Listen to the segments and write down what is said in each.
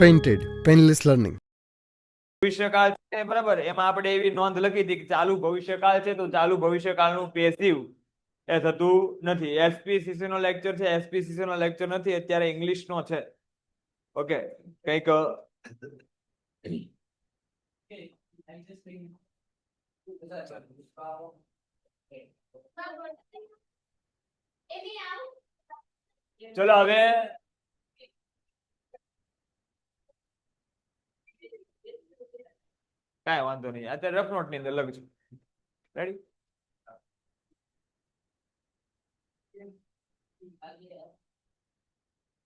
Painted painless learning ભવિષ્યકાળ છે બરાબર એમાં આપણે એવી નોંધ લખી હતી કે ચાલુ ભવિષ્યકાળ છે તો ચાલુ ભવિષ્યકાળનું પેસિવ એ થતું નથી. એસપીસીસી નો લેક્ચર છે, એસપીસીસી નો લેક્ચર નથી, અત્યારે ઇંગ્લિશ નો છે. ઓકે કઈક ચલો હવે કાંઈ વાંધો નહીં, અત્યારે રફ નોટ ની અંદર લખજો. રેડી?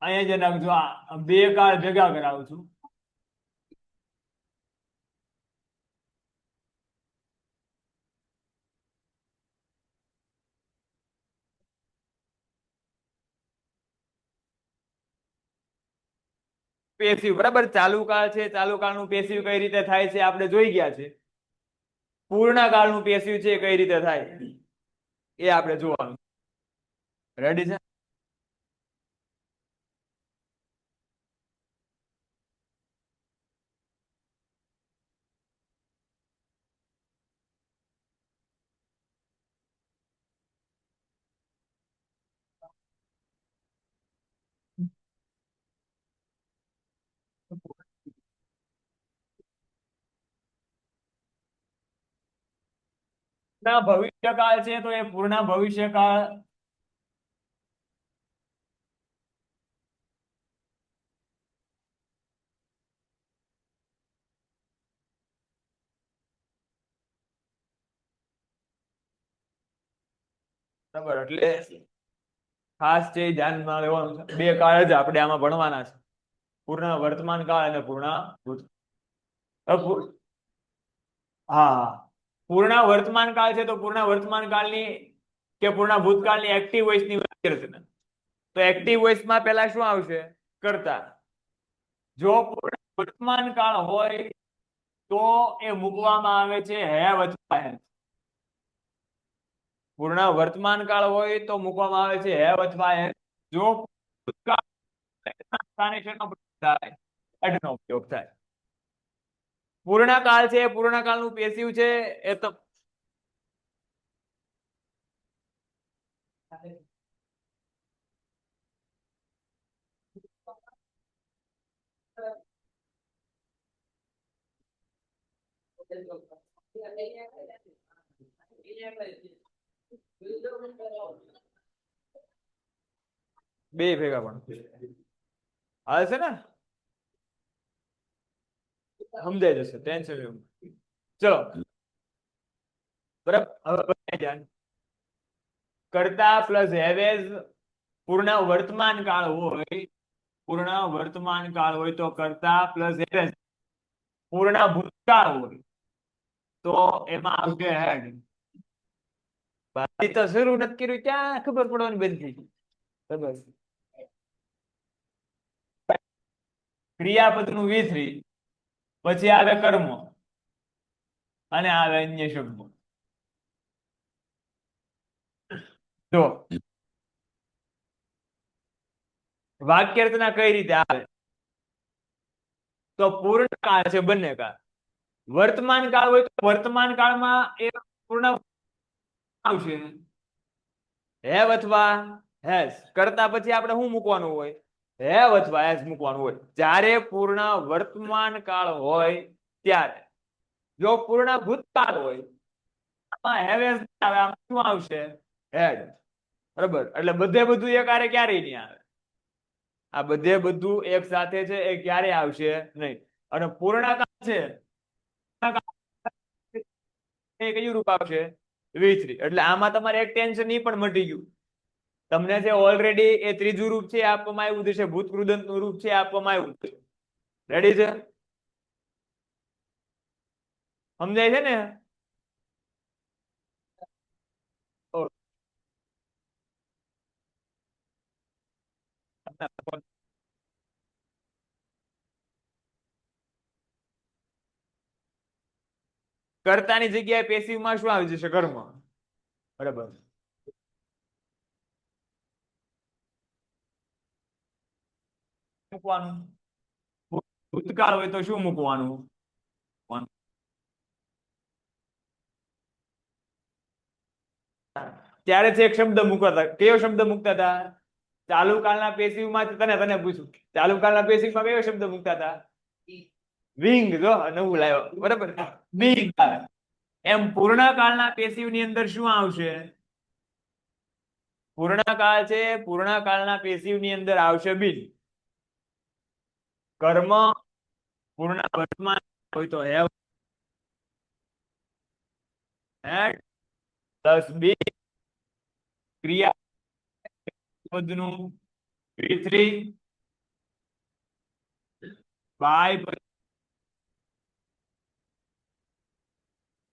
અહીંયા જે નાખજો, આ બે કાળ ભેગા કરાવું છું. પેસિવ બરાબર, ચાલુ કાળ છે, ચાલુ કાળનું પેસિવ કઈ રીતે થાય છે આપણે જોઈ ગયા છે. પૂર્ણ કાળનું પેસિવ છે કઈ રીતે થાય એ આપણે જોવાનું. રેડી છે? પૂર્ણ ભવિષ્યકાળ છે તો એ પૂર્ણ ભવિષ્યકાળ બરાબર, એટલે ખાસ છે ધ્યાનમાં લેવાનું છે. બે કાળ જ આપણે આમાં ભણવાના છે, પૂર્ણ વર્તમાન કાળ અને પૂર્ણ ભૂત. હા, પૂર્ણ વર્તમાન કાળ છે તો પૂર્ણ વર્તમાન કાળની કે પૂર્ણ ભૂતકાળની એક્ટિવ વોઇસની વાત કરશે ને, તો એક્ટિવ વોઇસમાં પહેલા શું આવશે? કર્તા. જો પૂર્ણ વર્તમાન કાળ હોય તો એ મૂકવામાં આવે છે હેવ અથવા હેઝ. પૂર્ણ વર્તમાન કાળ હોય તો મૂકવામાં આવે છે હેવ અથવા હેઝ. જો ભૂતકાળ સ્થાને શેનો પ્રયોગ થાય? હેડ નો ઉપયોગ થાય. પૂર્ણ કાળ છે, પૂર્ણ કાળનું પેસિવ છે એ તો બે ભેગા પણ આવે છે ને, સમજાઈ જશે, ટેન્શન લેવું. ચલો બરાબર, હવે ધ્યાન. કર્તા પ્લસ હેવેઝ પૂર્ણ વર્તમાન કાળ હોય, પૂર્ણ વર્તમાન કાળ હોય તો કર્તા પ્લસ હેવેઝ. પૂર્ણ ભૂતકાળ હોય તો એમાં આવશે હેડ. તો શરૂ નથી કર્યું ત્યાં ખબર પડવાની બંધ થઈ ગઈ. બરાબર, ક્રિયાપદનું V3, પછી આવે કર્મ અને આવે અન્ય શબ્દો. જો વાક્ય રચના કઈ રીતે આવે તો પૂર્ણ કાળ છે બંને કાળ. વર્તમાન કાળ હોય તો વર્તમાન કાળમાં એ પૂર્ણ આવશે હેવ અથવા હેઝ. કરતા પછી આપણે શું મૂકવાનું હોય? હેવ અથવા હેઝ મૂકવાનું હોય જ્યારે પૂર્ણ વર્તમાન કાળ હોય ત્યારે. જો પૂર્ણ ભૂતકાળ હોય આમાં હેવ હેઝ આવે, આમાં શું આવશે? હેડ. બરાબર, એટલે બધે બધું એક હારે ક્યારેય નહીં આવે. આ બધે બધું એક સાથે છે એ ક્યારે આવશે નહીં. અને પૂર્ણકાળ છે એ કયું રૂપ આવશે? V3. એટલે આમાં તમારે એક ટેન્શન ઈ પણ મટી ગયું. તમને જે ઓલરેડી એ ત્રીજું રૂપ છે આપવામાં આવ્યું છે, ભૂતકૃદંત નું રૂપ છે આપવામાં આવ્યું છે. રેડી છે? સમજાય છે ને? કર્તાની જગ્યાએ પેસિવમાં શું આવી જશે? કર્મ. બરાબર, મૂકવાનું ભૂતકાળ હોય તો શું મૂકવાનું? ત્યારે જ એક શબ્દ મૂકતા હતા. કયો શબ્દ મૂકતા હતા? ચાલુ કાળના પેસિવમાં તને તને પૂછું, ચાલુ કાળના પેસિવમાં કયો શબ્દ મૂકતા હતા? વિંગ. જો નવું લાવ્યો, બરાબર. વિંગ. એમ પૂર્ણકાળના પેસિવ ની અંદર શું આવશે? પૂર્ણકાળ છે, પૂર્ણકાળના પેસિવ ની અંદર આવશે બિન. કર્મ પૂર્ણ વર્તમાન હોય તો હેવ હેડ પ્લસ બી ક્રિયા પદનું V3 બાય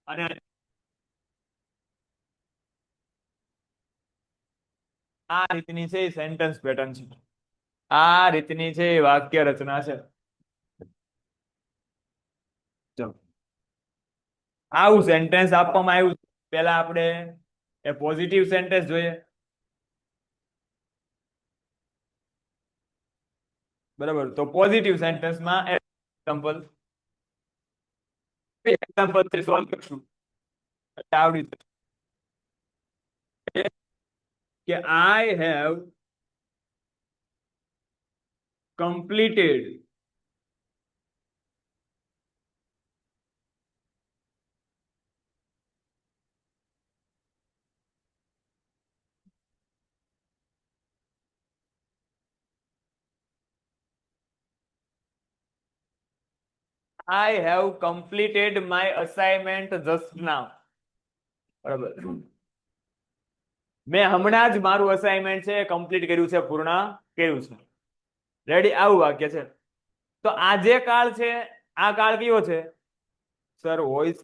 અને આ રીતની છે સેન્ટેન્સ પેટર્ન છે. આ રીતની છે વાક્ય રચના છે. ચલો આવું સેન્ટેન્સ આપવામાં આવ્યું. પહેલા આપણે એ પોઝિટિવ સેન્ટેન્સ જોઈએ, બરાબર. તો પોઝિટિવ સેન્ટેન્સમાં એક્ઝામ્પલ થી સોલ્વ કરશું એટલે આવડી જશે કે I have completed I have completed my assignment just now. બરાબર. મેં હમણાં જ મારું અસાઇનમેન્ટ છે કમ્પ્લીટ કર્યું છે, પૂર્ણ કર્યું છે. રેડી? આવું વાક્ય છે. તો આ જે કાળ છે, આ કાળ કયો છે sir? Voice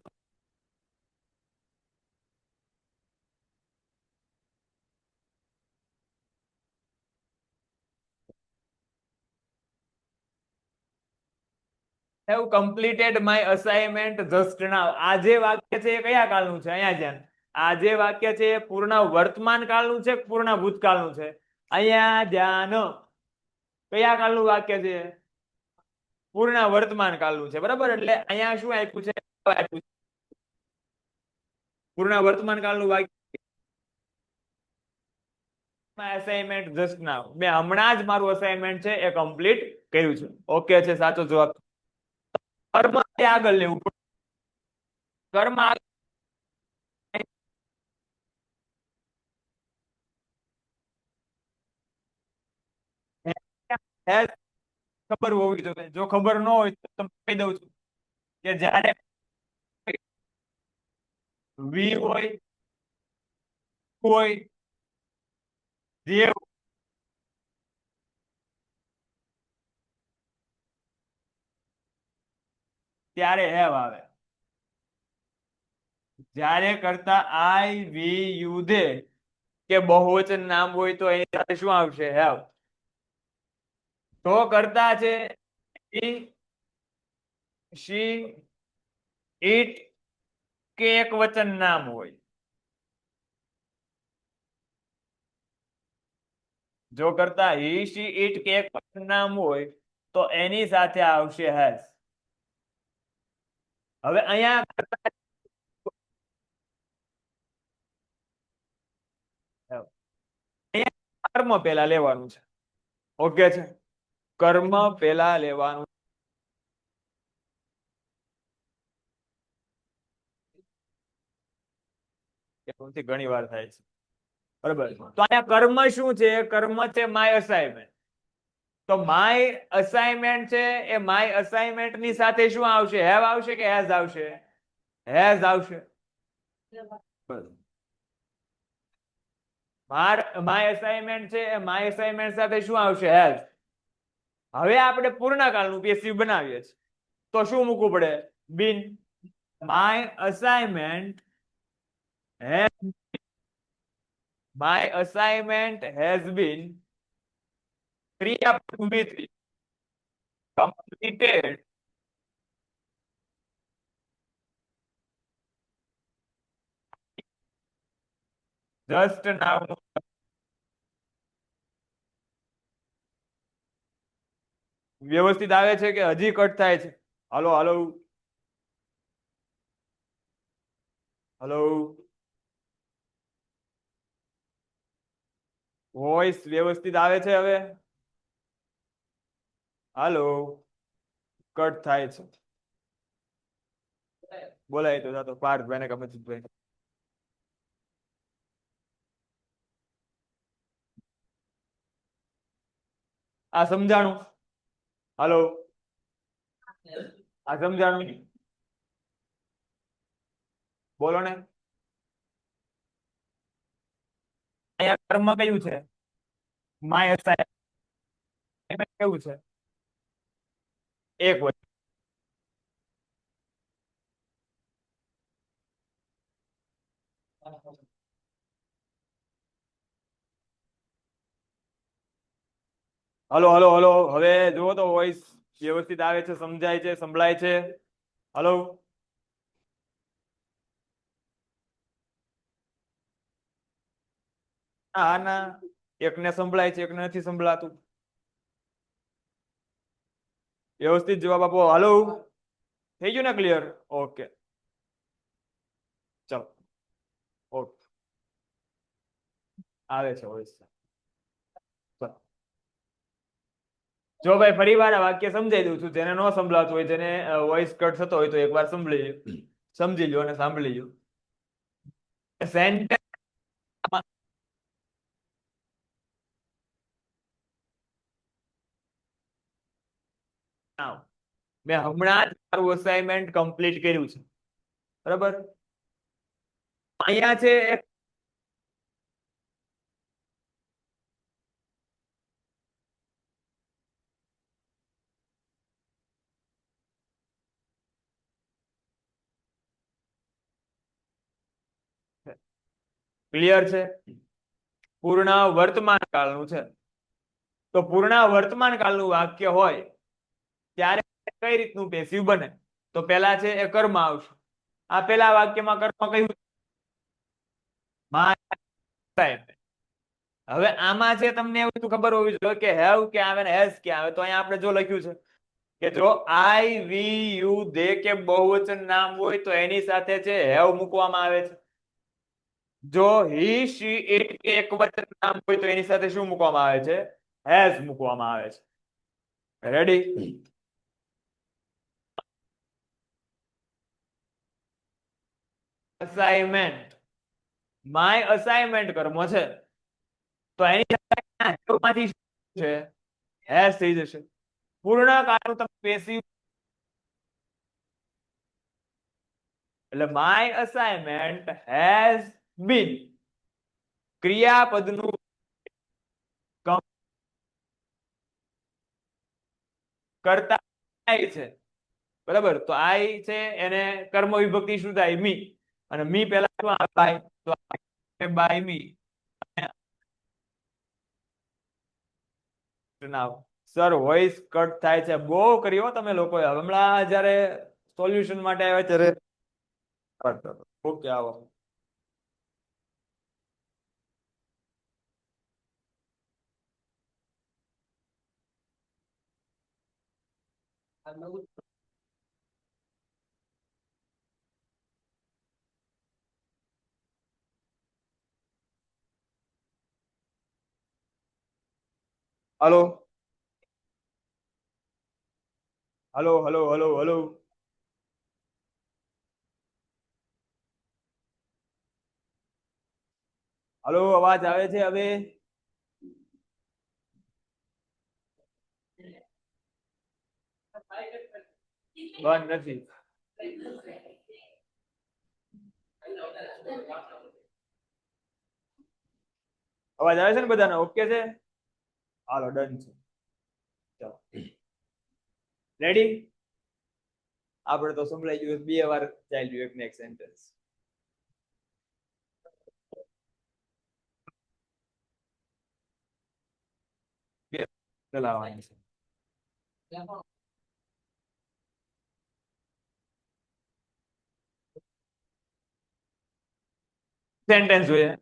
have completed my assignment just now. આ જે વાક્ય છે એ કયા કાળનું છે? અહીંયા ધ્યાન. આ જે વાક્ય છે એ પૂર્ણ વર્તમાન કાળનું છે, પૂર્ણ ભૂતકાળનું છે? અહીંયા ધ્યાન. કયા કાળનું વાક્ય છે? પૂર્ણ વર્તમાન કાળનું છે, બરાબર. એટલે અહીંયા શું આપ્યું છે? પૂર્ણ વર્તમાન કાળનું વાક્ય અસાઇનમેન્ટ જસ્ટ નાઉ. મેં હમણાં જ મારું અસાઇનમેન્ટ છે એ કમ્પ્લીટ કર્યું છે. ઓકે છે, સાચો જવાબ. કર્મ આગળ લેવું પડે. કર્મ ખબર હોવી જોઈએ. જો ખબર ન હોય તો તમને કહી દઉં છું કે જ્યારે વી હોય જે ત્યારે હેવ આવે. જ્યારે કરતા આઈ વી યુ દે કે બહુવચન નામ હોય તો એની સાથે શું આવશે? હેવ. તો કરતા છે શી ઇટ કે એક વચન નામ હોય. જો કરતા હી શી ઇટ કે એક વચન નામ હોય તો એની સાથે આવશે હેઝ. હવે અહીંયા કર્મ પેલા લેવાનું છે. ઓકે છે? કર્મ પેલા લેવાનું. ઘણી વાર થાય છે, બરાબર. તો અહીંયા કર્મ શું છે? કર્મ છે માય અસાઇનમેન્ટ. તો માય અસાઇનમેન્ટ છે એ માય અસાઇનમેન્ટ ની સાથે શું આવશે? હેવ આવશે કે હેઝ આવશે? હેઝ આવશે. માય અસાઇનમેન્ટ છે એ માય અસાઇનમેન્ટ સાથે શું આવશે? હેઝ. હવે આપણે પૂર્ણકાળનું પેસિવ બનાવીએ છીએ તો શું મૂકવું પડે? બિન. My assignment has been completed just now. વ્યવસ્થિત આવે છે કે હજી કટ થાય છે? હલો હલો હલો, વોઇસ વ્યવસ્થિત આવે છે હવે? હાલો, કટ થાય છે. બોલાય તો પાર્થભાઈ ને કમજીતભાઈ. આ સમજાણું? હાલો, આ સમજાણું? બોલો ને. અહીંયા કર્મ કયું છે? માય અસાઇનમેન્ટ કેવું છે? એક વચન. હલો હલો હલો, હવે જુઓ તો વોઇસ વ્યવસ્થિત આવે છે, સમજાય છે, સંભળાય છે? હલો, હા ના, એકને સંભળાય છે, એકને નથી સંભળાતું. વ્યવસ્થિત જવાબ આપો. હલો, થઈ ગયું ને ક્લિયર? ઓકે, ચલો. ઓકે, આવે છે વોઇસ. જો ભાઈ ફરી વાર આ વાક્ય સમજાઈ દઉં છું, જેને ન સંભળાતું હોય, જેને વોઇસ કટ થતો હોય, તો એકવાર સમજી લો અને સાંભળી લો. સેન્ટેન્સ મેં હમણાં જ મારું અસાઇનમેન્ટ કમ્પ્લીટ કર્યું છે, બરાબર? અહીંયા છે ક્લિયર છે? પૂર્ણ વર્તમાન કાળનું છે. તો પૂર્ણ વર્તમાન કાળનું વાક્ય હોય ત્યારે કઈ રીતનું પેસિવ બને? તો પેલા છે એ કર્મ આવશે. આ પેલા વાક્યમાં કર્મ કયું? હવે આમાં છે તમને એવું ખબર હોવી જોઈએ કે હેવ કે આવે ને હેઝ કે આવે. તો અહીંયા આપણે જો લખ્યું છે કે જો આઈ વી યુ દે કે બહુવચન નામ હોય તો એની સાથે છે હેવ મૂકવામાં આવે છે. જો હી શી ઇટ એક વચન નામ હોય તો એની સાથે શું મૂકવામાં આવે છે? હેઝ મૂકવામાં આવે છે. રેડી? અસાઇનમેન્ટ, માય અસાઇનમેન્ટ કર્મ છે, તો એની માંથી છે હેઝ થઈ જશે. પૂર્ણ કાળનું તમે પેસિવ એટલે માય અસાઇનમેન્ટ હેઝ બીન ક્રિયાપદનું કરતા આઈ છે, બરાબર? તો આઈ છે એને કર્મ વિભક્તિ શું થાય? મી. અને મી પહેલા શું બાય, તો by me. Sir voice cut થાય છે, બહુ કર્યો તમે લોકોએ. હમણાં જયારે સોલ્યુશન માટે આવ્યા ત્યારે ઓકે આવો. Hello hello hello hello hello, hello, અવાજ આવે છે હવે? બંધ નથી. અવાજ આવે છે ને બધાને? ઓકે છે? હાલો, ડન છે. ચાલો, રેડી? આપણે તો સંભળાઈ ગયું, બે વાર ચાલ્યું એક ને એક સેન્ટેન્સ. ચલાવવાની છે. સેન્ટેન્સ જોઈએ.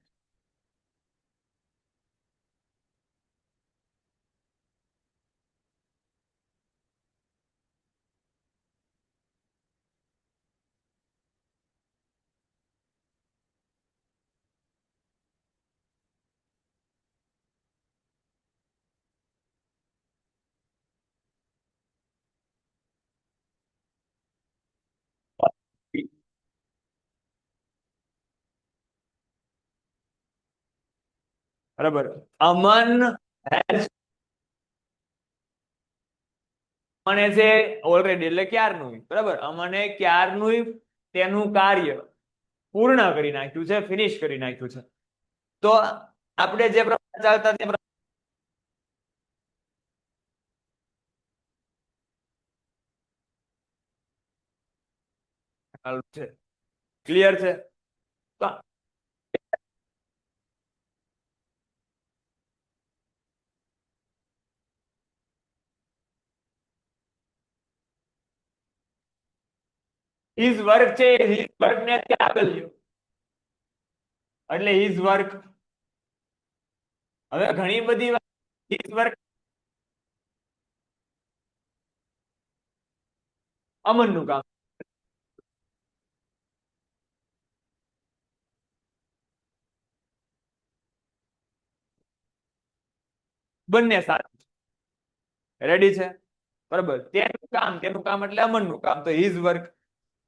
બરાબર. અમન has મને છે ઓલરેડી એટલે ક્યારનું, બરાબર. અમને ક્યારનું તેનું કાર્ય પૂર્ણ કરી નાખ્યું છે, ફિનિશ કરી નાખ્યું છે. તો આપણે જે પ્રમાણે ચાલતા તે છે, ક્લિયર છે. તો હિઝ વર્ક છે, હિઝ વર્ક ને ત્યાં આગળ લ્યો એટલે હિઝ વર્ક. હવે ઘણી બધી હિઝ વર્ક અમનનું કામ, બંને સાચું. રેડી છે, બરાબર. તેનું કામ એટલે અમનનું કામ, તો હિઝ વર્ક.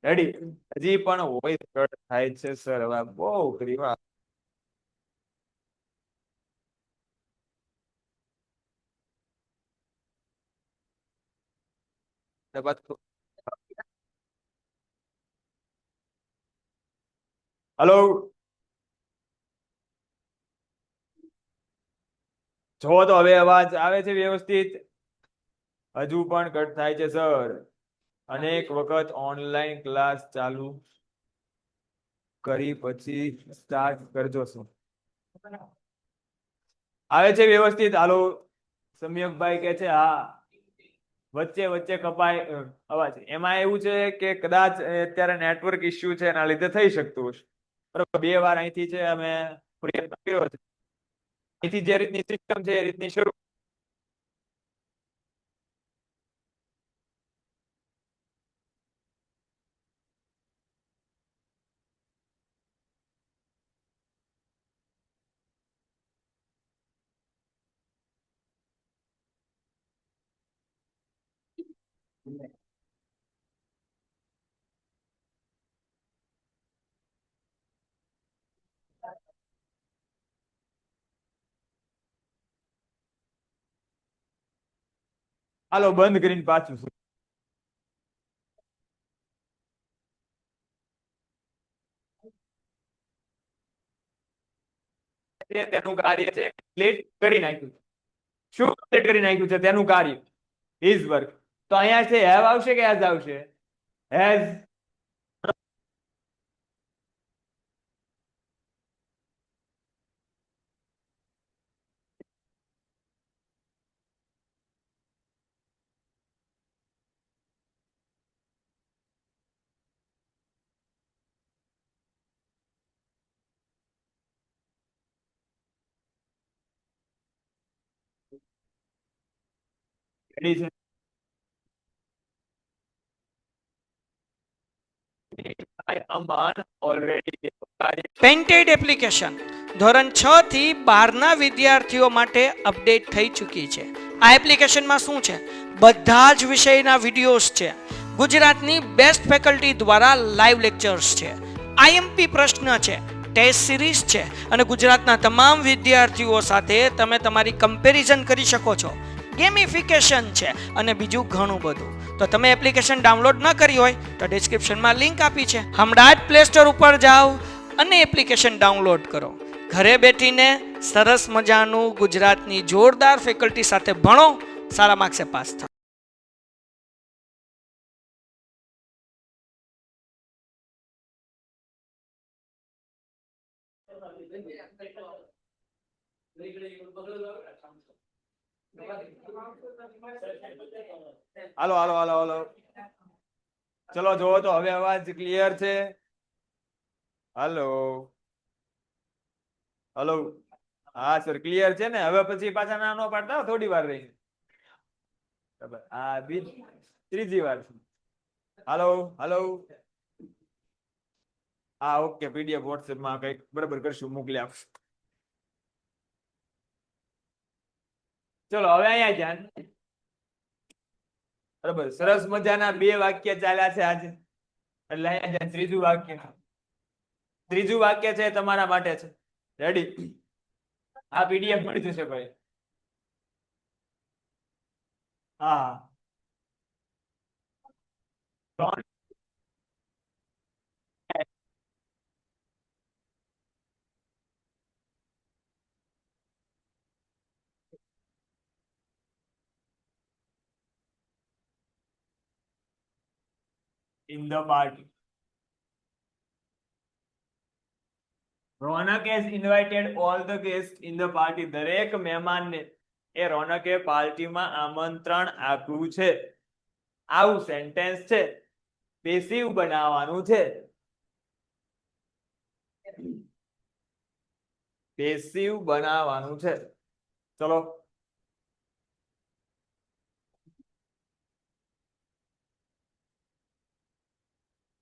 રેડી. હજી પણ વોઇસ કટ થાય છે સર, હવે બહુ કરી વાત. હલો, જો તો હવે અવાજ આવે છે વ્યવસ્થિત? હજુ પણ કટ થાય છે સર. અનેક વખત ઓનલાઈન ક્લાસ ચાલુ કરી પછી સ્ટાર્ટ કરજો સર. આવે છે વ્યવસ્થિત? હાલો, સમ્યકભાઈ કે છે હા. વચ્ચે વચ્ચે કપાય અવાજ. એમાં એવું છે કે કદાચ અત્યારે નેટવર્ક ઇસ્યુ છે, એના લીધે થઈ શકતું હશે. બરોબર. 2 વાર અહીંથી છે અમે પ્રયત્ન કર્યો છે, અહીંથી જે રીતની સિસ્ટમ છે એ રીતની શરૂ. હાલો, બંધ કરીને પાછું તેનું કાર્ય છે કમ્પ્લીટ કરી નાખ્યું. શું કમ્પ્લીટ કરી નાખ્યું છે? તેનું કાર્ય, હિઝ વર્ક. તો અહીંયા છે હેવ આવશે કે હેઝ આવશે? હેઝ. રેડી છે. અમન ઓલરેડી પેન્ટેડ એપ્લિકેશન ધોરણ 6 થી 12ના વિદ્યાર્થીઓ માટે અપડેટ થઈ ચૂકી છે. આ એપ્લિકેશનમાં શું છે? બધા જ વિષયના વિડીયોઝ છે. ગુજરાતની બેસ્ટ ફેકલ્ટી દ્વારા લાઈવ લેક્ચર્સ છે. આઈએમપી પ્રશ્ન છે, ટેસ્ટ સિરીઝ છે અને ગુજરાતના તમામ વિદ્યાર્થીઓ સાથે તમે તમારી કમ્પેરિઝન કરી શકો છો. ગેમિફિકેશન છે અને બીજું ઘણું બધું. તો તમે એપ્લિકેશન ડાઉનલોડ ન કરી હોય તો ડિસ્ક્રિપ્શનમાં લિંક આપી છે. હમણાં જ પ્લે સ્ટોર ઉપર જાઓ અને એપ્લિકેશન ડાઉનલોડ કરો. ઘરે બેઠીને સરસ મજાનું ગુજરાતની જોરદાર ફેકલ્ટી સાથે ભણો, સારા માર્ક્સે પાસ થાઓ. હાલો હાલો હાલો હાલો, ચલો જોવો તો હવે અવાજ ક્લિયર છે? હાલો હાલો, હા સર ક્લિયર છે ને? હવે પછી પાછા ના નો પાડતા થોડી વાર રહી. આ ત્રીજી વાર. હાલો હાલો, હા ઓકે. પીડીએફ વોટ્સએપ માં કઈક બરાબર કરશું, મોકલી આપશું. ચલો હવે અહીંયા ધ્યાન. બરાબર. સરસ મજાના 2 વાક્ય ચાલ્યા છે આજે. એટલે અહીંયા ત્રીજું વાક્ય છે તમારા માટે છે. રેડી? આ પીડીએફ મળી જશે ભાઈ. હા in the party. Ronak has invited all the guests in the party. દરેક મહેમાનને એ રોનકે પાર્ટીમાં આમંત્રણ આપ્યું છે. આવું સેન્ટેન્સ છે, પેસિવ બનાવવાનું છે. પેસિવ બનાવવાનું છે. ચલો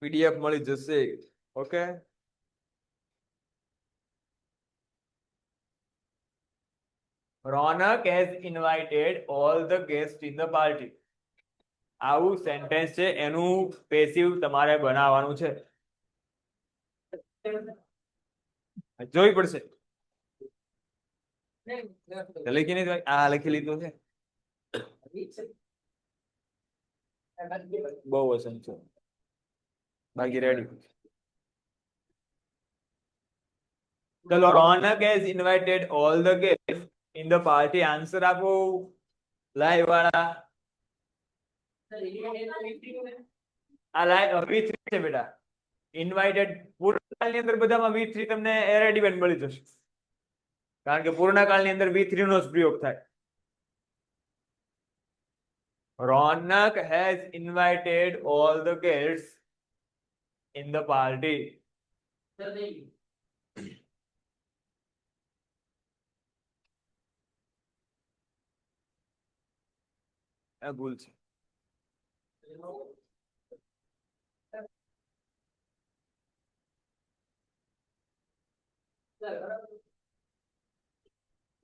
પીડીએફ મળી જશે. Okay, Ronak has invited all the guests in the party. આવું સેન્ટેન્સ છે, એનું પેસિવ તમારે બનાવવાનું છે. જોઈ પડશે. લખી નહીં આ લખી લીધું છે. બહુ વસન છે. બાકી રેડી. ચલો, Ronak has invited all the guests in the party. Answer આપો લાઈવ વાળા. આ લાઈવ V3 છે બેટા. ઇન્વાઇટેડ પૂર્ણકાળની અંદર બધામાં V3 તમને રેડીમેડ મળી જશે, કારણ કે પૂર્ણકાળની અંદર V3 નો જ પ્રયોગ થાય. Ronak has invited all the guests in the party. આ ભૂલ છે.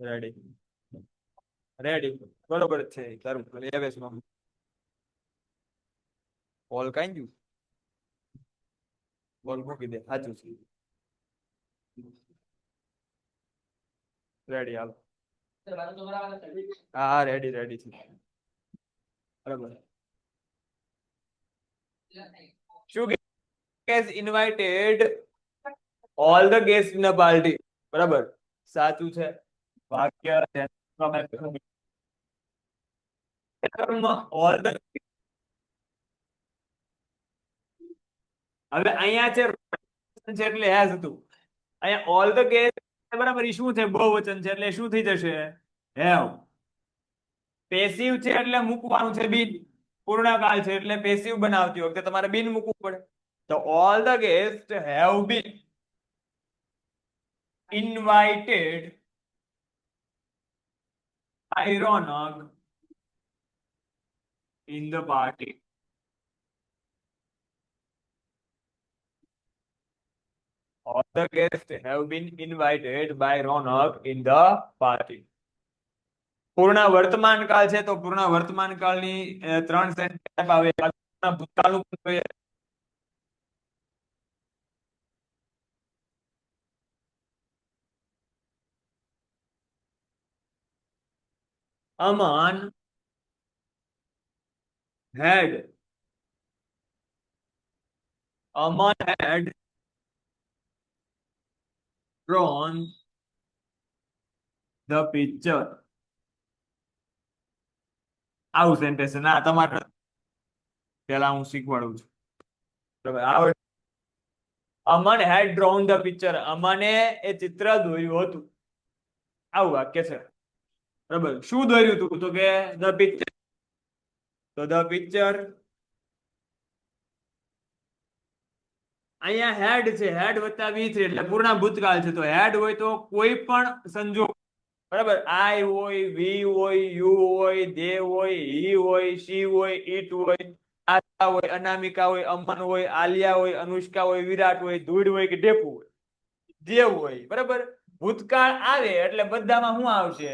રેડી રેડી બરોબર છે. તારું એવેસમાં બોલ કાઈ ગયું, બોલ મૂકી દે. સાચું છે. રેડી હાલો. હા રેડી રેડી છે. બરાબર. શું has invited all the guests in the party. બરાબર, સાચું છે. વાક્ય all the હવે અહીંયા છે એટલે હેઝ હતું. અહીંયા ઓલ ધ ગેસ્ટ બરાબર, એ શું છે? બહુવચન છે એટલે શું થઈ જશે? હેવ. પેસિવ છે એટલે મૂકવાનું છે બિન. પૂર્ણકાળ છે એટલે પેસિવ બનાવતી વખતે તમારે બિન મૂકવું પડે. તો all the guest have been invited by Ronak in the party. All the guests have been invited by Ronak in the party. પૂર્ણ વર્તમાન કાળ છે તો પૂર્ણ વર્તમાન કાળની ત્રણ સેન્ટેન્સ આવે. ભૂતકાળનું પણ જોઈએ. Aman had drawn the picture. આવું સેન્ટેન્સ ના તમારે પેલા હું શીખવાડું છું. બરાબર. અમન had drawn the picture. અમને એ ચિત્ર દોર્યું હતું. આવું વાક્ય છે. બરાબર. શું દોર્યું હતું? તો કે the picture. તો the picture અહીંયા હેડ છે, હેડ વત્તા V3 એટલે પૂર્ણ ભૂતકાળ છે. તો હેડ હોય તો કોઈ પણ સંજોગ, બરાબર, આઈ હોય, વી હોય, યુ હોય, દે હોય, હી હોય, શી હોય, ઈટ હોય, આશા હોય, અનામિકા હોય, અમન હોય, આલિયા હોય, અનુષ્કા હોય, વિરાટ હોય, ધૂળ હોય કે ઢેપુ હોય, જે હોય. બરાબર. ભૂતકાળ આવે એટલે બધામાં શું આવશે?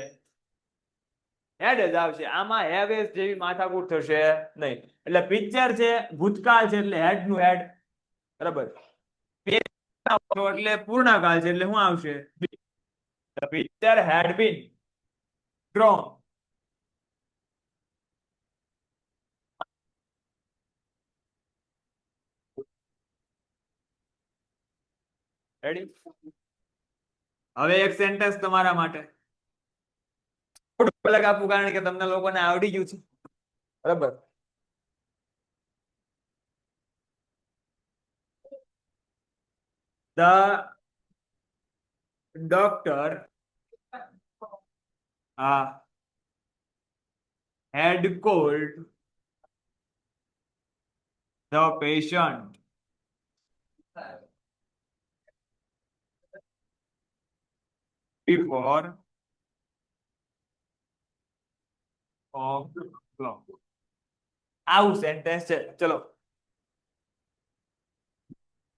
હેડ જ આવશે. આમાં હેવ એસ જેવી માથાકૂટ થશે નહીં. એટલે પિક્ચર છે, ભૂતકાળ છે એટલે હેડ નું હેડ. બરાબર. એટલે પૂર્ણકાળ છે એટલે શું આવશે? The picture had been drawn. Ready? હવે એક સેન્ટેન્સ તમારા માટે થોડું અલગ આપું કારણ કે તમને લોકોને આવડી ગયું છે બરાબર. The doctor had called the patient before o'clock. આવું સેન્ટેન્સ છે. ચલો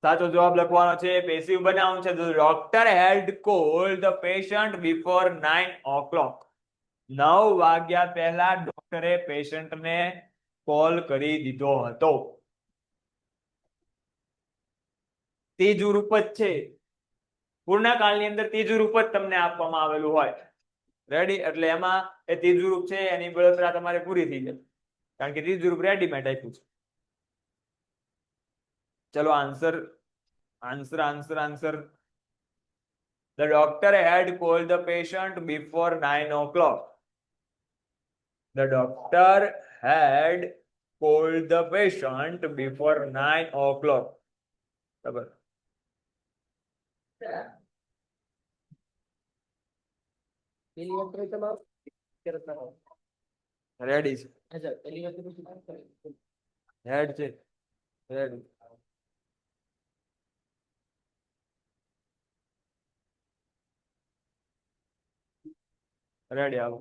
સાચો જવાબ લખવાનો છે. પેસિવ બનાવવાનું છે. The doctor had called the patient before 9 o'clock. 9 વાગ્યા પહેલા ડોક્ટરે પેશન્ટને કોલ કરી દીધો હતો. ત્રીજું રૂપ જ છે. પૂર્ણકાળની અંદર ત્રીજું રૂપ જ તમને આપવામાં આવેલું હોય. રેડી? એટલે એમાં એ ત્રીજું રૂપ છે એની બળતરા તમારે પૂરી થઈ જાય કારણ કે ત્રીજું રૂપ રેડીમેડ આપ્યું છે. ચલો answer. The doctor had called the patient before 9 o'clock. The doctor had called the patient before 9 o'clock. બરાબર. રેડી છે. હેડ છે. રેડી. રેડી આવો.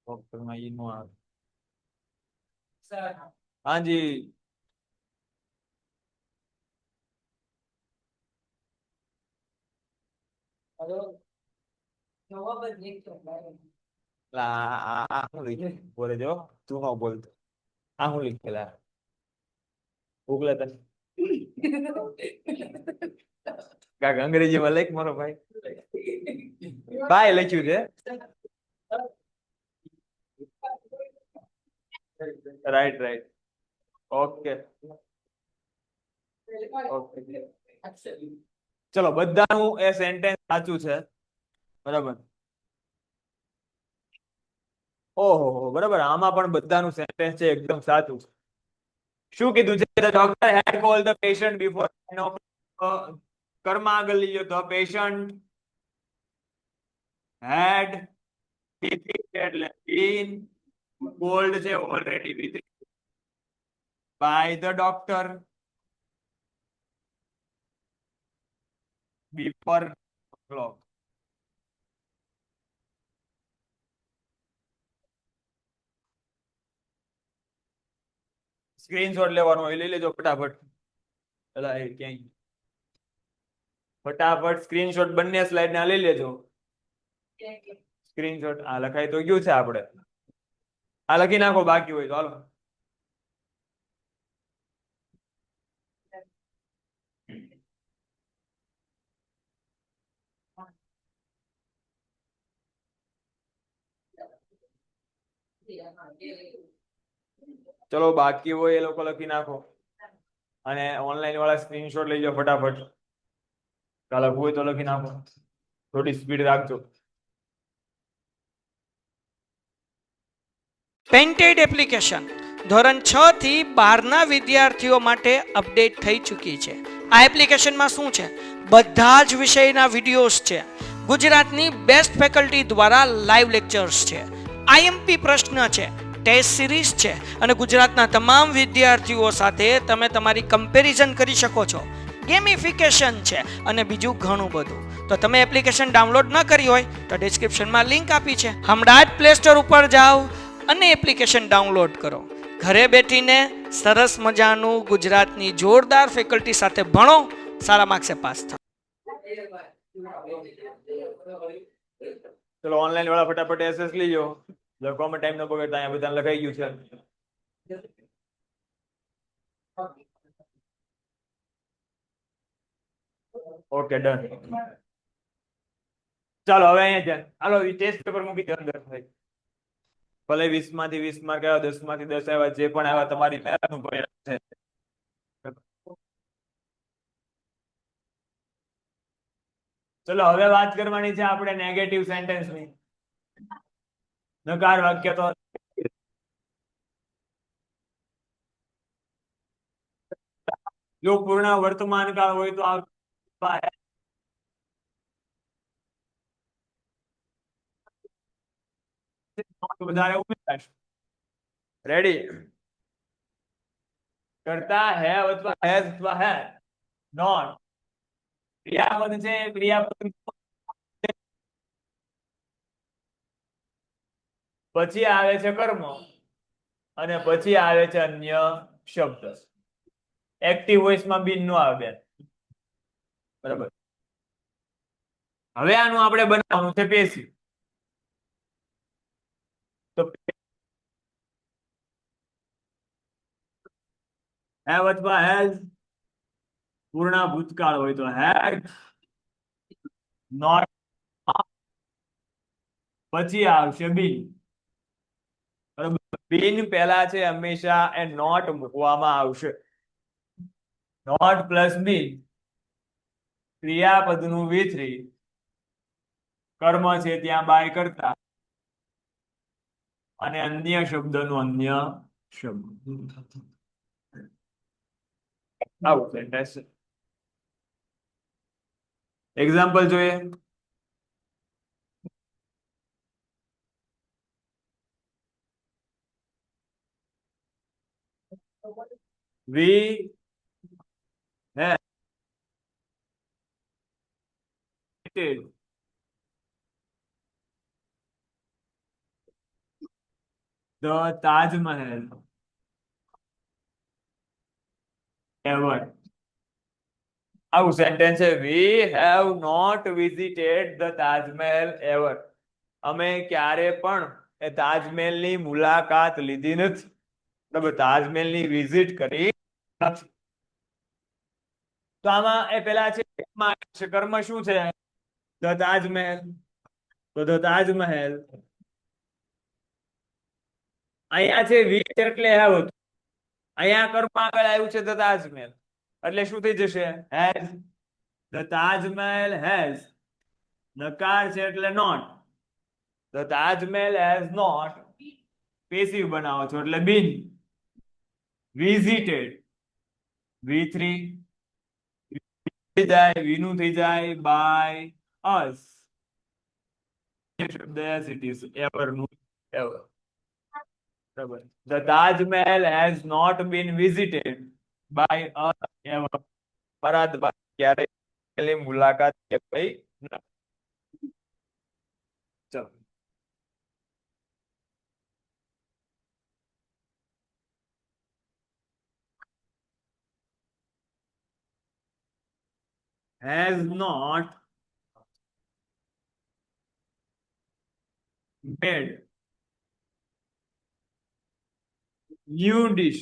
ડોક્ટરમાં ઈ નો આવે. હાજી બોલે જો તું ન બોલતો. આ હું લીખેલા ઉગલે તને કાક અંગ્રેજીમાં લખ મારો ભાઈ. ભાઈ લખ્યું છે. રાઈટ. ઓકે. ચલો બધાનું એ સેન્ટેન્સ સાચું છે બરાબર. ઓહો બરાબર. આમાં પણ બધાનું સેન્ટેન્સ છે એકદમ સાચું છે. શું કીધું છે? The doctor had called the patient before. કર્મ આગળ લીધો. The patient had એટલે been called છે already with by the doctor before o'clock. Screenshot લેવાનો હોય લઈ લેજો ફટાફટ. એલા એ ક્યાંય ફટાફટ સ્ક્રીનશોટ બંને સ્લાઇડ ના લઈ લેજો. સ્ક્રીનશોટ આ લખાઈ તો ગયું છે આપણે. આ લખી નાખો બાકી હોય તો હાલો. ચલો બાકી હોય એ લોકો લખી નાખો અને ઓનલાઈન વાળા સ્ક્રીનશોટ લઈ જાઓ ફટાફટ. કાલે હોય તો લખી નાખો. થોડી સ્પીડ રાખજો. પેન્ટેડ એપ્લિકેશન ધોરણ 6 થી 12 ના વિદ્યાર્થીઓ માટે અપડેટ થઈ ચૂકી છે. આ એપ્લિકેશનમાં શું છે? બધા જ વિષયના વિડીયોઝ છે. ગુજરાતની બેસ્ટ ફેકલ્ટી દ્વારા લાઈવ લેક્ચર્સ છે. આઈએમપી પ્રશ્ન છે. ટેસ્ટ સિરીઝ છે અને ગુજરાતના તમામ વિદ્યાર્થીઓ સાથે તમે તમારી કમ્પેરિઝન કરી શકો છો. ગેમિફિકેશન છે અને બીજું ઘણું બધું. તો તમે એપ્લિકેશન ડાઉનલોડ ન કરી હોય તો ડિસ્ક્રિપ્શનમાં લિંક આપી છે. હમણાં જ પ્લે સ્ટોર ઉપર જાઓ અને એપ્લિકેશન ડાઉનલોડ કરો. ઘરે બેઠીને સરસ મજાનું ગુજરાતની જોરદાર ફેકલ્ટી સાથે ભણો. સારા માર્ક્સે પાસ થાઓ. ચલો ઓનલાઈન વાળા ફટાફટ એસએસ લીજો. લખવામાં ટાઈમ ન બગડતા, અહીંયા બધા લખાઈ ગયું છે. Okay done. ચાલો હવે અહીંયા છે. હાલો ટેસ્ટ પેપર મૂકી દો અંદર. ભલે 20 માંથી 20 માર્ક આવ્યા, 10 માંથી 10 આવ્યા, જે પણ આવ્યા તમારી મહેનતનું પરિણામ છે. ચલો હવે વાત કરવાની છે આપણે નેગેટિવ સેન્ટેન્સની. નકાર વાક્ય તો જો પૂર્ણ વર્તમાન કાળ હોય તો વધારે ઉમેરાશે. રેડી? કરતા હેવ અથવા હેઝ અથવા હેડ નોટ ક્રિયાપદ છે. ક્રિયાપદ પછી આવે છે કર્મ અને પછી આવે છે અન્ય શબ્દ. એક્ટિવ વોઇસ માં બિન નો આવે બેન. બરાબર. હવે આનું આપણે બનાવવાનું છે પેસિવ. તો હેવ અથવા હેઝ પૂર્ણ ભૂતકાળ હોય તો હેડ નોટ પછી આવશે બિન. બિન પહેલા છે હંમેશા એ નોટ મૂકવામાં આવશે. નોટ પ્લસ બિન ક્રિયાપદનું V3 કર્મ છે ત્યાં બાય કરતા અને અન્ય શબ્દનું અન્ય શબ્દ. આવું સેન્ટેન્સ. એક્ઝામ્પલ જોઈએ. We have visited the Taj Mahal ever. આવું સેન્ટેન્સ છે. We have not visited the Taj Mahal ever. અમે ક્યારે પણ એ તાજમહેલની મુલાકાત લીધી નથી. બરાબર? તાજમહેલની વિઝિટ કરી નથી. તો આમાં એ પેલા છે કર્મ શું છે? ધ તાજમહેલ. તો ધ તાજમહેલ અહીંયા છે વી એટલે હેવ હતું. અહીંયા કર્મ આગળ આવ્યું છે ધ તાજમહેલ એટલે શું થઈ જશે? હેઝ. The Taj Mahal has. નકાર છે એટલે not. The Taj Mahal has not passive બનાવો છો એટલે બિન. વિઝિટેડ V3 થઈ જાય, વીનું થઈ જાય બાય અસ. શબ્દ એઝ ઇટ ઇઝ એવર નું એવર. બરાબર. The Taj Mahal has not been visited by us ever. Bharat ક્યારે એની મુલાકાત કરી નથી. ચલો has not made new dish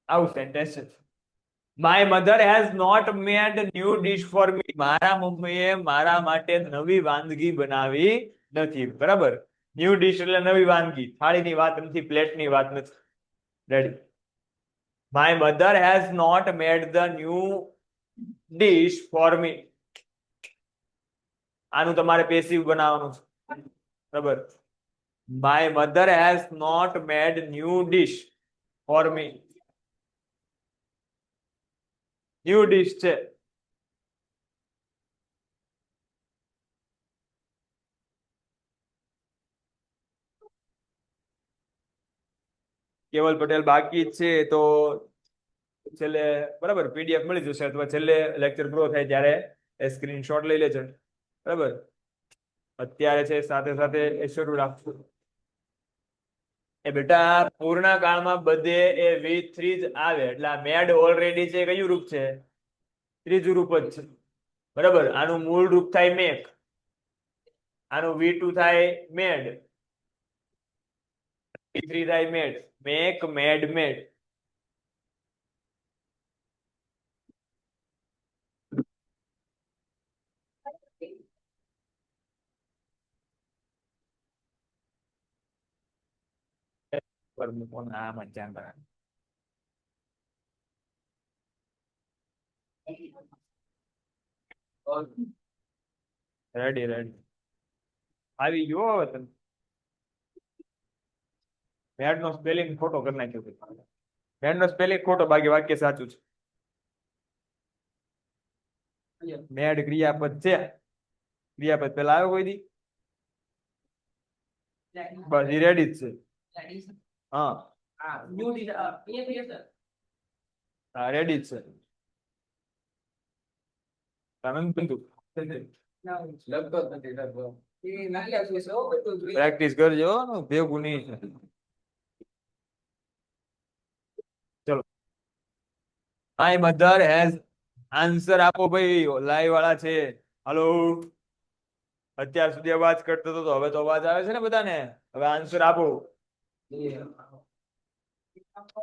આવું સેન્ટેન્સ છે. My mother has not made new dish for me. મારા મમ્મીએ મારા માટે નવી વાનગી બનાવી નથી. બરાબર? ન્યુ ડિશ એટલે નવી વાનગી. થાળીની વાત નથી, પ્લેટની વાત નથી. Ready? My mother has not made the new dish for me. આનું તમારે પેસિવ બનાવવાનું છે. બરાબર? My mother has not made new dish for me. New dish છે. કેવલ પટેલ બાકી છે તો છેલ્લે બરાબર PDF મળી જશે અથવા છેલ્લે લેક્ચર પૂરો થાય ત્યારે એ સ્ક્રીનશોટ લઈ લેજો. બરાબર? અત્યારે છે સાથે સાથે એ શરૂ રાખશું. એ બેટા પૂર્ણ કાળમાં બધે એ V3 જ આવે એટલે આ મેડ ઓલરેડી છે કયું રૂપ છે ત્રીજું રૂપ જ છે બરાબર આનું મૂળ રૂપ થાય મેક આનું V2 થાય મેડ V3 થાય મેડ મેક મેડ મેડ પર મૂકો ને આ મજા કરે રેડી રેડી આવી ગયો હવે તમે મેડ નો સ્પેલિંગ ખોટો કરી નાખ્યો મેડ નો સ્પેલિંગ ખોટો બાકી વાક્ય સાચું છે મેડ ક્રિયાપદ છે ક્રિયાપદ પેલા આવ્યો કોઈ દી બસ એ રેડી જ છે હા હા રેડી જ છે આનંદ બિંદુ પ્રેક્ટિસ કરજો ભેગું નહીં ચલો માય મધર હેઝ આન્સર આપો ભાઈ લાઈવ વાળા છે હાલો અત્યાર સુધી અવાજ કરતો હતો હવે તો અવાજ આવે છે ને બધાને હવે આન્સર આપો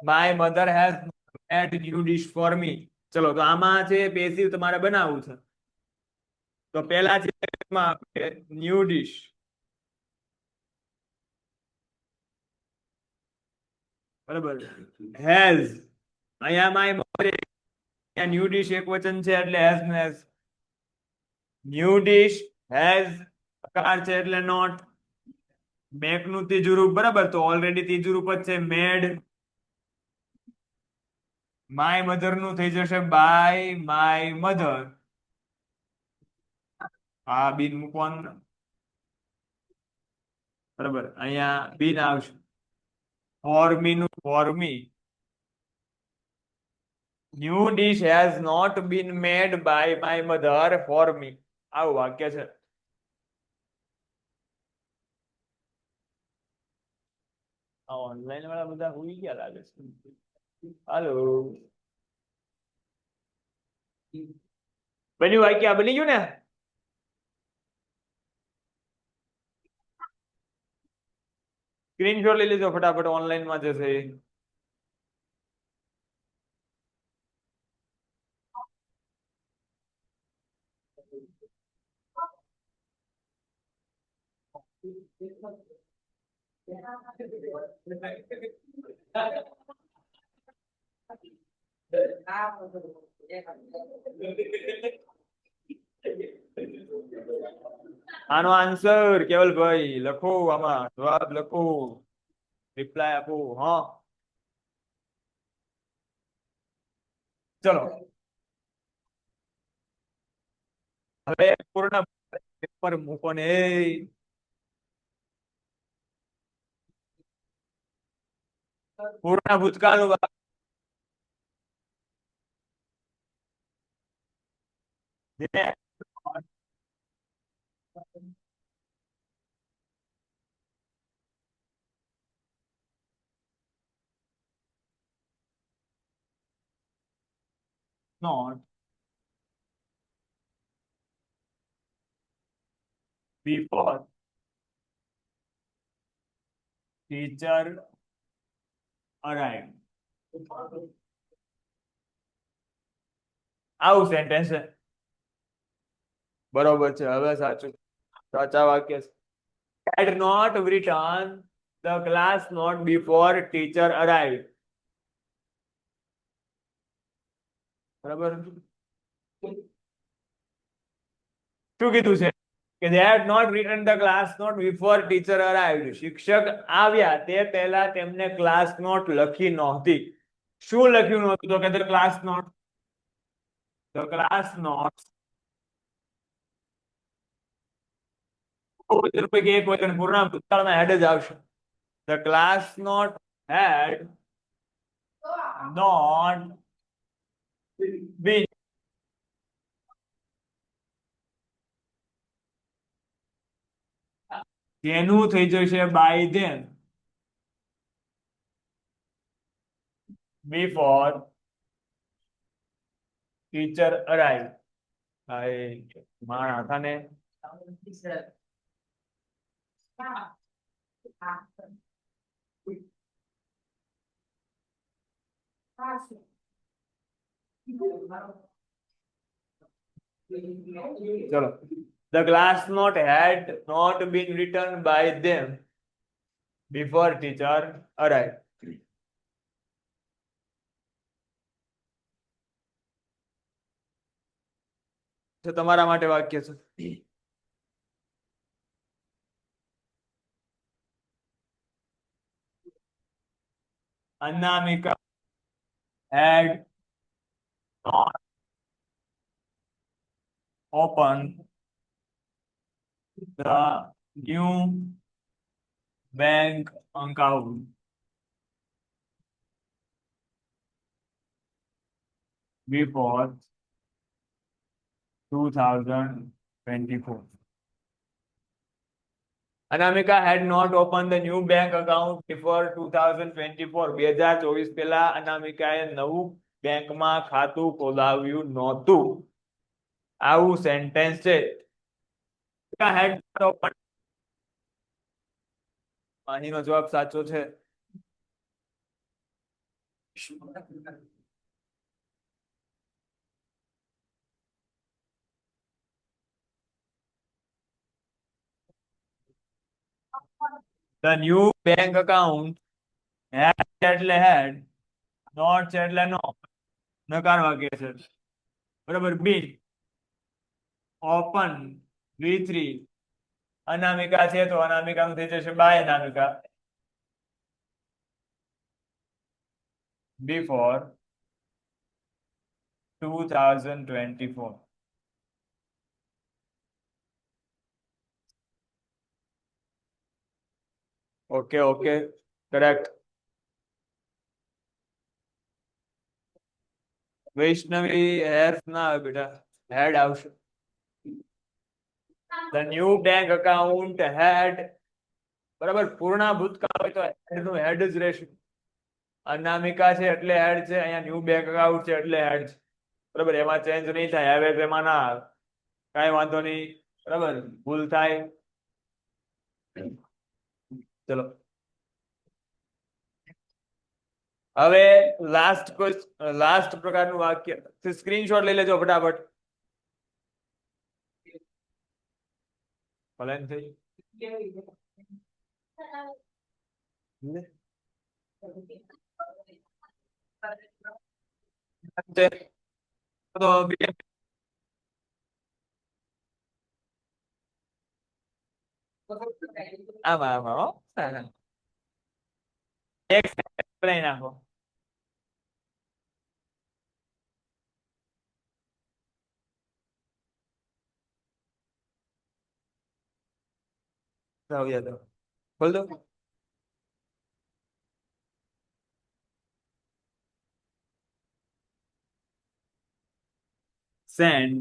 my mother has made new dish for મી ચલો તો આમાં છે પેસિવ તમારે બનાવવું છે તો પહેલા છે ન્યુ ડિશ બરાબર હેઝ અહીંયા માય મધર ન્યુ ડિશ એક વચન છે એટલે હેઝ ને has new dish has car છે એટલે નોટ મેક નું ત્રીજું રૂપ બરાબર તો ઓલરેડી ત્રીજું રૂપ જ છે મેડ માય મધર નું થઈ જશે બાય માય મધર આ બિન મૂકવાનું બરાબર અહીંયા બિન આવશે ફોર મી નું for me new dish has not been made by my mother for me આવું વાક્ય છે ઓનલાઈન વાળા બધા ભૂલી ગયા લાગે છે હાલો બન્યું વાક્ય બની ગયું ને સ્ક્રીનશોટ લઈ લેજો ફટાફટ ઓનલાઈન માં જશે આનો આન્સર કેવલભાઈ લખો આમાં જવાબ લખો રિપ્લાય આપો હા ચલો હવે પૂર્ણ પેપર મૂકો ને પૂર્ણ ભૂતકાળ not before teacher arrived આવું સેન્ટેન્સ છે બરોબર છે હવે સાચું સાચા વાક્ય had not written the class note before teacher arrived બરાબર શું કીધું છે કે they had not written the class note before teacher arrived શિક્ષક આવ્યા તે પહેલા તેમને ક્લાસ નોટ લખી નહોતી શું લખ્યું નહોતું તો કે the class note પૈકી એક વચન પૂર્ણ ભૂતકાળમાં હેડ જ આવશે the class note had not been તેનું થઈ જશે by then before teacher arrive. હાય મારા થાને ચલો the class note had not been written by them before teacher arrived. તો તમારા માટે વાક્ય છે Anamika had not opened the new bank account before 2024. Anamika had not opened the new bank account before 2024. 2024 પહેલા અનામિકાએ નવું બેંકમાં ખાતું ખોલાવ્યું નહોતું. આવું સેન્ટેન્સ છે. had not opened. અહીંનો જવાબ સાચો છે. The new bank account had એટલે had not છે એટલે no નકાર વાક્ય છે બરાબર બી ઓપન V3 અનામિકા છે તો અનામિકાનું થઈ જશે by Anamika before 2024. Okay, correct. Vaishnavi હેર ના આવે બેટા હેડ આવશે. The new bank account had બરાબર પૂર્ણ ભૂતકાળ હોય તો head નું head જ રહેશે. અનામિકા છે એટલે હેડ છે અહીંયા ન્યુ બેંક અકાઉન્ટ છે એટલે હેડ છે બરાબર એમાં ચેન્જ નહીં થાય હવે એમાં ના આવે કાંઈ વાંધો નહીં બરાબર ભૂલ થાય. ચલો હવે લાસ્ટ પ્રકારનું વાક્ય સ્ક્રીનશોટ લઈ લેજો ફટાફટ. ભલે થઈ તો આમાં એક બનાવી નાખો. ખોલ દો. Send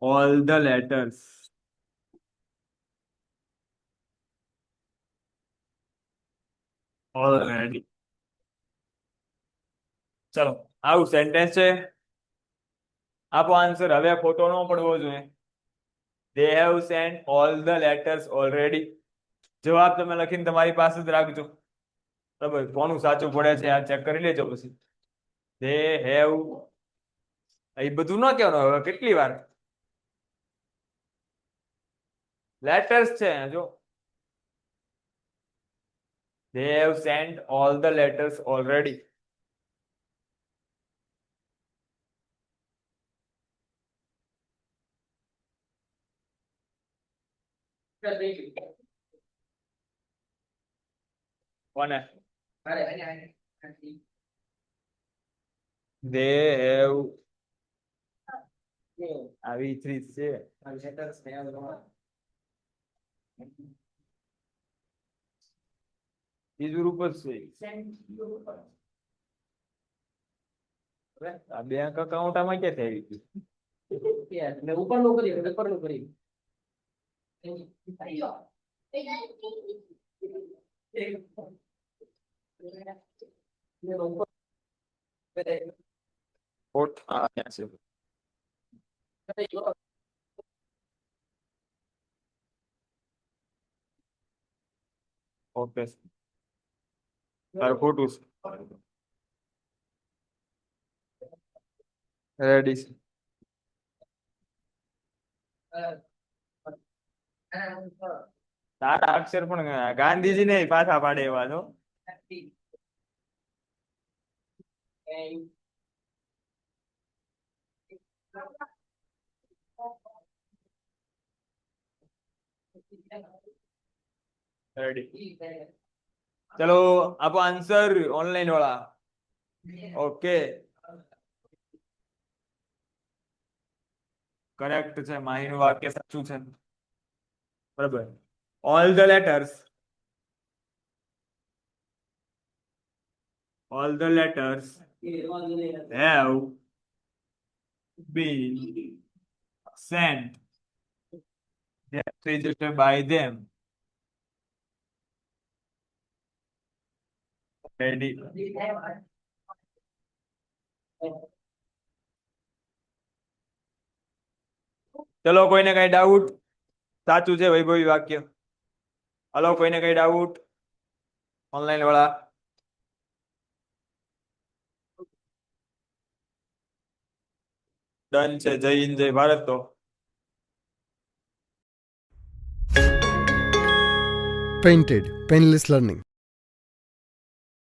all the letters already. ચલો આવું સેન્ટેન્સ છે. આપો આન્સર. હવે ફોટો નો પડવો જોઈએ. They have sent all the letters already. જવાબ તમે લખીને તમારી પાસે જ રાખજો બરાબર કોનું સાચું પડે છે આ ચેક કરી લેજો પછી. They have એ બધું ન કહેવાનું હવે કેટલી વાર લેટર્સ છે જો. They have sent all the letters already. કોને? They have આવી થ્રી છે બીજું રૂપ જ છે. આ બેંક અકાઉન્ટ આમાં ક્યાં થઈ ગયું? ઉપરનું કરી અહીંયા છે. ઓકે તારું ખોટું છે રેડી છે તારા અક્ષર પણ ગાંધીજી ને પાછા પાડે એવા છો રેડી ચલો આપો આન્સર ઓનલાઈન વાળા ઓકે કરેક્ટ છે માહીનું વાક્ય સાચું છે બરાબર all the letters have been sent registered by them ready ચલો કોઈને કઈ ડાઉટ સાચું છે વૈભવી વાક્ય હલો કોઈને કઈ ડાઉટ ઓનલાઈન વાળા ડન છે જય હિન્દ જય ભારત તો Painted Painless Learning.